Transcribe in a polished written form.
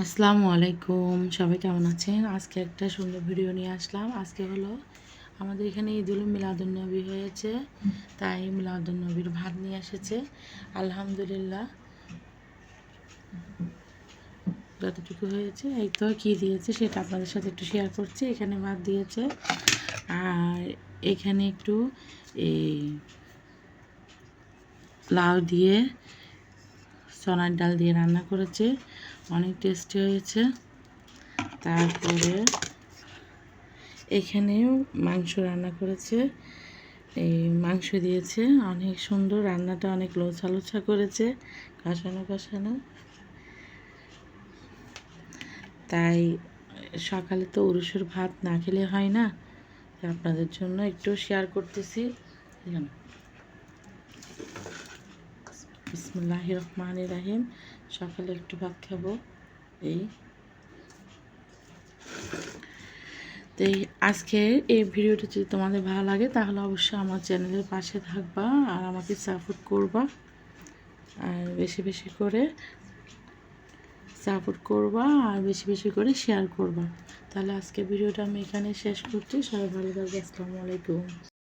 আসসালামু আলাইকুম, সবাই কেমন আছেন? আজকে একটা সুন্দর ভিডিও নিয়ে আসলাম। আজকে হলো আমাদের এখানে ঈদুল মিলাদুন্নবী হয়েছে, তাই মিলাদুন্নবীর ভাত নিয়ে এসেছে। আলহামদুলিল্লাহ, যতটুকু হয়েছে এই তো কী দিয়েছে সেটা আপনাদের সাথে একটু শেয়ার করছি। এখানে ভাত দিয়েছে, আর এখানে একটু এই লাউ দিয়ে চনার ডাল দিয়ে রান্না করেছে, অনেক টেস্টি হয়েছে। তারপরে এখানেও মাংস রান্না করেছে, এই মাংস দিয়েছে, অনেক সুন্দর রান্নাটা, অনেক লোচা করেছে, কষানো কষানো। তাই সকালে তো উরুসের ভাত না খেলে হয় না, আপনাদের জন্য একটু শেয়ার করতেছি। বিসমিল্লাহির রহমানির রহিম। সকালে একটু ভাত খাবো এই। তো আজকে এই ভিডিওটা যদি তোমাদের ভালো লাগে তাহলে অবশ্যই আমার চ্যানেলের পাশে থাকবা আর আমাকে সাপোর্ট করবা, আর বেশি বেশি করে সাপোর্ট করবা আর বেশি বেশি করে শেয়ার করবা। তাহলে আজকে ভিডিওটা আমি এখানে শেষ করছি। সবাই ভালো থাকবে। আসসালামু আলাইকুম।